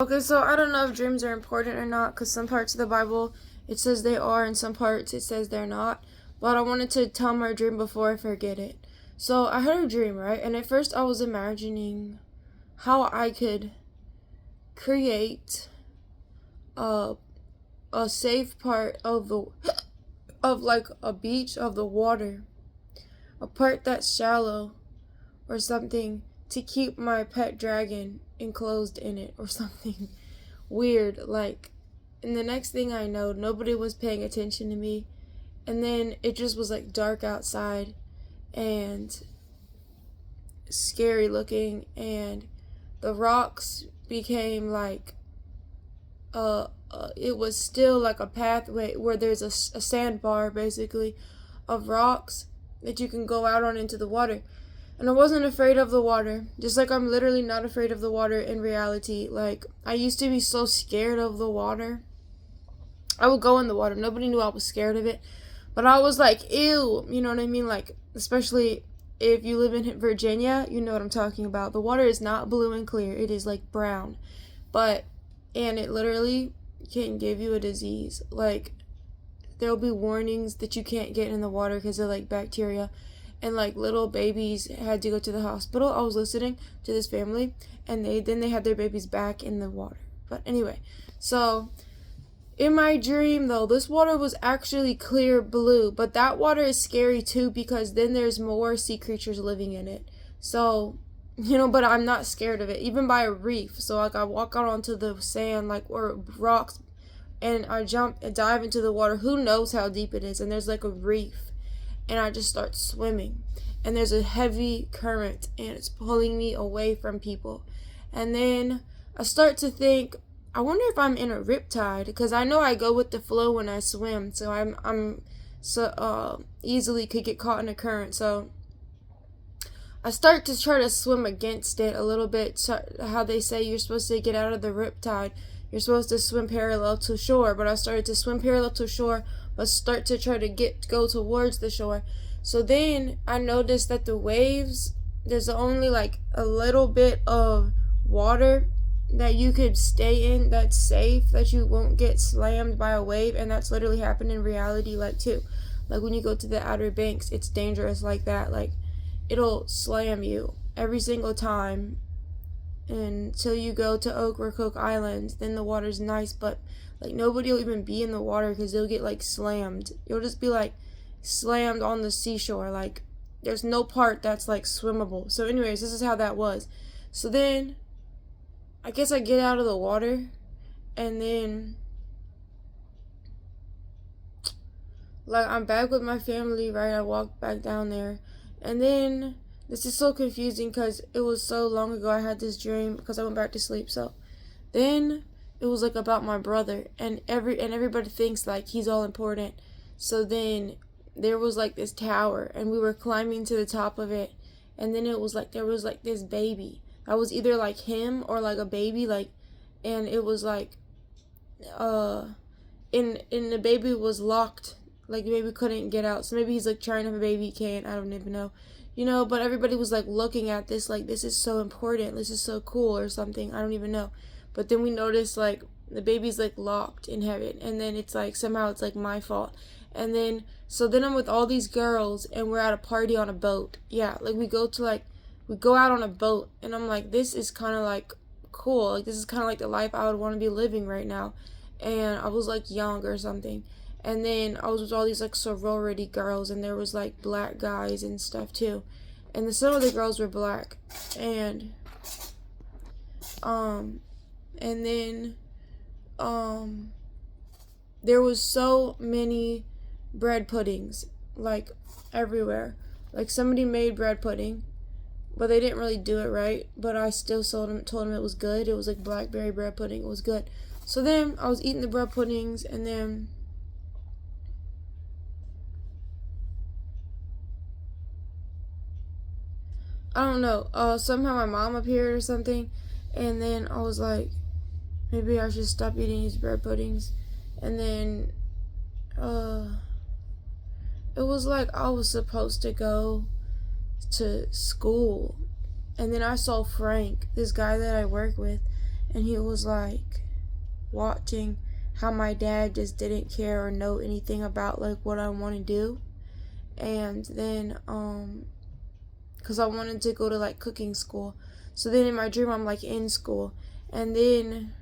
Okay, so I don't know if dreams are important or not because some parts of the Bible it says they are and some parts it says they're not. But I wanted to tell my dream before I forget it. So I had a dream, right? And at first I was imagining how I could create a a safe part of the of like a beach of the water, a part that's shallow or something to keep my pet dragon enclosed in it or something weird like. And the next thing I know, nobody was paying attention to me, and then it just was like dark outside and scary looking, and the rocks became like it was still like a pathway where there's a sandbar basically of rocks that you can go out on into the water. And I wasn't afraid of the water, just like I'm literally not afraid of the water in reality. Like, I used to be so scared of the water. I would go in the water. Nobody knew I was scared of it. But I was like, ew. You know what I mean? Like, especially if you live in Virginia, you know what I'm talking about. The water is not blue and clear, it is like brown. But, and it literally can give you a disease. Like, there'll be warnings that you can't get in the water because of like bacteria, and like little babies had to go to the hospital. I was listening to this family, and they had their babies back in the water. But anyway, so in my dream though, this water was actually clear blue, but that water is scary too because then there's more sea creatures living in it. So, but I'm not scared of it, even by a reef. So like I walk out onto the sand like or rocks, and I jump and dive into the water. Who knows how deep it is? And there's like a reef, and I just start swimming. And there's a heavy current, and it's pulling me away from people. And then I start to think, I wonder if I'm in a riptide, because I know I go with the flow when I swim. So I'm so easily could get caught in a current. So I start to try to swim against it a little bit. So how they say you're supposed to get out of the riptide, you're supposed to swim parallel to shore. But I started to swim parallel to shore, but start to try to go towards the shore. So then I noticed that the waves, there's only like a little bit of water that you could stay in that's safe, that you won't get slammed by a wave. And that's literally happened in reality like too. Like when you go to the Outer Banks, it's dangerous like that. Like it'll slam you every single time until you go to Ocracoke Island. Then the water's nice, but like nobody will even be in the water because they'll get like slammed. You'll just be like slammed on the seashore. Like there's no part that's like swimmable. So anyways, this is how that was. So then I guess I get out of the water, and then like I'm back with my family, right? I walk back down there, and then this is so confusing because it was so long ago I had this dream because I went back to sleep. So then it was like about my brother, and everybody thinks like he's all important. So then there was like this tower, and we were climbing to the top of it, and then it was like there was like this baby that was either like him or like a baby, like, and it was like and the baby was locked, like the baby couldn't get out. So maybe he's like trying to have a baby, he can't, I don't even know. But everybody was like looking at this like this is so important, this is so cool or something, I don't even know. But then we noticed like the baby's like locked in heaven, and then it's like somehow it's like my fault. And then so then I'm with all these girls, and we're at a party on a boat. Yeah, like we go out on a boat, and I'm like, this is kind of like cool, like this is kind of like the life I would want to be living right now. And I was like young or something. And then I was with all these like sorority girls, and there was like black guys and stuff too. And some of the girls were black. And and then there was so many bread puddings like everywhere. Like somebody made bread pudding, but they didn't really do it right. But I still told them it was good. It was like blackberry bread pudding. It was good. So then I was eating the bread puddings, and then I don't know. Somehow my mom appeared or something, and then I was like, maybe I should stop eating these bread puddings. And then, it was like I was supposed to go to school, and then I saw Frank, this guy that I work with, and he was like watching how my dad just didn't care or know anything about like what I want to do. And then because I wanted to go to like cooking school, so then in my dream I'm like in school, and then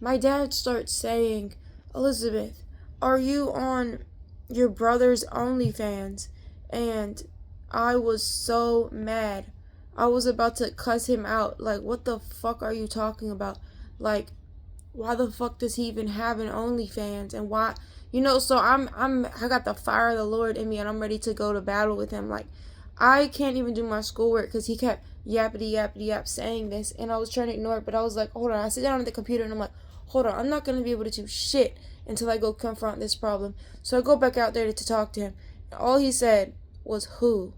my dad starts saying, Elizabeth, are you on your brother's OnlyFans? And I was so mad. I was about to cuss him out. Like, what the fuck are you talking about? Like, why the fuck does he even have an OnlyFans? And why, so I got the fire of the Lord in me, and I'm ready to go to battle with him. Like, I can't even do my schoolwork because he kept yappity yappity yap saying this, and I was trying to ignore it, but I was like, hold on. I sit down at the computer and I'm like, hold on, I'm not going to be able to do shit until I go confront this problem. So I go back out there to talk to him. All he said was who.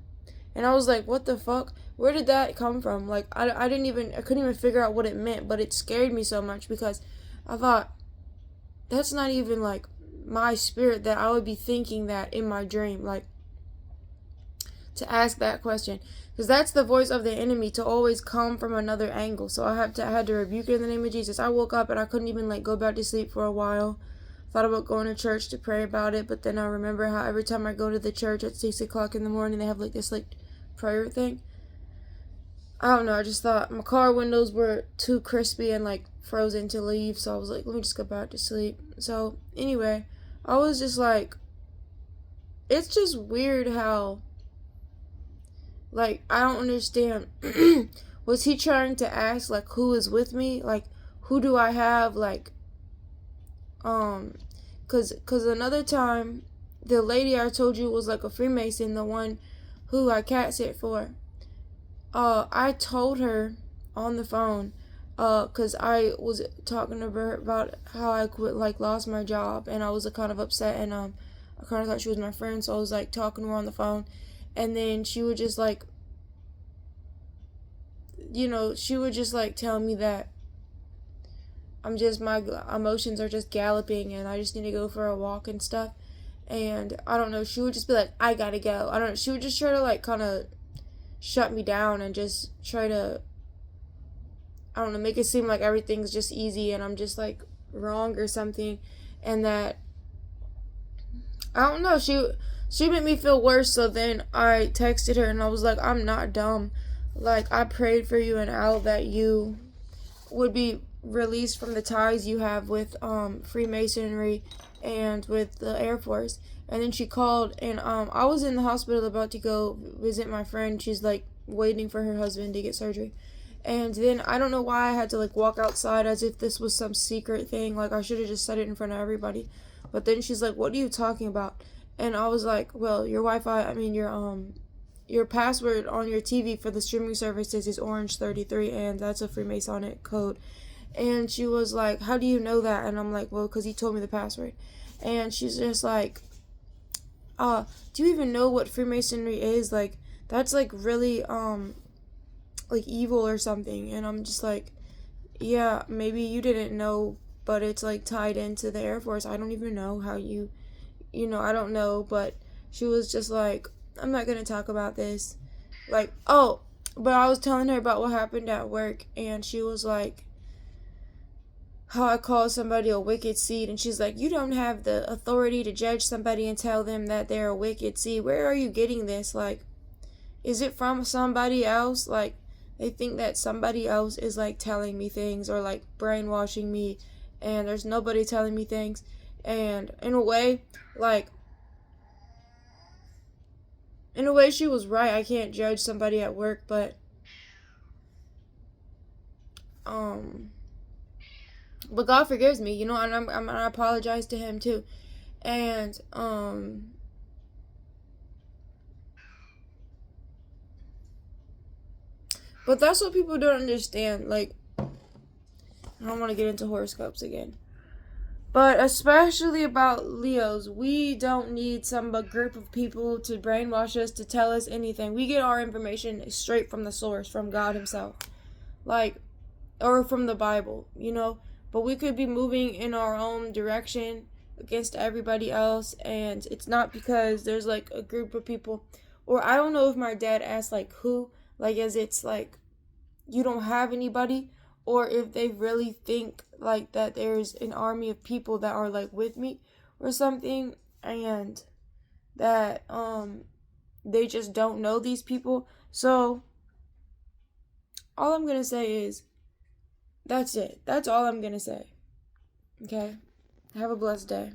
And I was like, what the fuck? Where did that come from? Like, I couldn't even figure out what it meant, but it scared me so much because I thought, that's not even like my spirit that I would be thinking that in my dream. Like, to ask that question, because that's the voice of the enemy to always come from another angle. So I had to rebuke it in the name of Jesus. I woke up and I couldn't even like go back to sleep for a while. Thought about going to church to pray about it, but then I remember how every time I go to the church at 6:00 in the morning, they have like this like prayer thing. I don't know, I just thought my car windows were too crispy and like frozen to leave, so I was like, let me just go back to sleep. So anyway, I was just like, it's just weird how, like, I don't understand. Was he trying to ask like who is with me? Like, who do I have? Like, cause another time, the lady I told you was like a Freemason, the one who I cat sit for. I told her on the phone, cause I was talking to her about how I lost my job, and I was kind of upset, and I kind of thought she was my friend, so I was like talking to her on the phone, and then she would just like, tell me that my emotions are just galloping and I just need to go for a walk and stuff. And I don't know, she would just be like, I gotta go. I don't know, she would just try to like kind of shut me down and just try to, I don't know, make it seem like everything's just easy and I'm just like wrong or something. And that, I don't know, she made me feel worse. So then I texted her and I was like, I'm not dumb. Like, I prayed for you and Al that you would be released from the ties you have with Freemasonry and with the Air Force. And then she called, and I was in the hospital about to go visit my friend. She's like waiting for her husband to get surgery. And then I don't know why I had to like walk outside as if this was some secret thing. Like, I should have just said it in front of everybody. But then she's like, what are you talking about? And I was like, well, your password on your TV for the streaming services is Orange33, and that's a Freemasonic code. And she was like, how do you know that? And I'm like, well, because he told me the password. And she's just like, do you even know what Freemasonry is? Like, that's like really like evil or something. And I'm just like, yeah, maybe you didn't know, but it's like tied into the Air Force. I don't even know how I don't know. But she was just like, I'm not gonna talk about this. Like, oh, but I was telling her about what happened at work, and she was like, how I called somebody a wicked seed, and she's like, you don't have the authority to judge somebody and tell them that they're a wicked seed. Where are you getting this? Like, is it from somebody else? Like, they think that somebody else is like telling me things or like brainwashing me, and there's nobody telling me things. And in a way, she was right. I can't judge somebody at work, but God forgives me, and I apologize to him too. And but that's what people don't understand. Like, I don't want to get into horoscopes again, but especially about Leos, we don't need some group of people to brainwash us, to tell us anything. We get our information straight from the source, from God himself, like, or from the Bible, but we could be moving in our own direction against everybody else, and it's not because there's like a group of people, or I don't know if my dad asked like who, like, as it's like, you don't have anybody, or if they really think like that there's an army of people that are like with me or something, and that they just don't know these people. So all I'm gonna say is that's it. That's all I'm gonna say. Okay? Have a blessed day.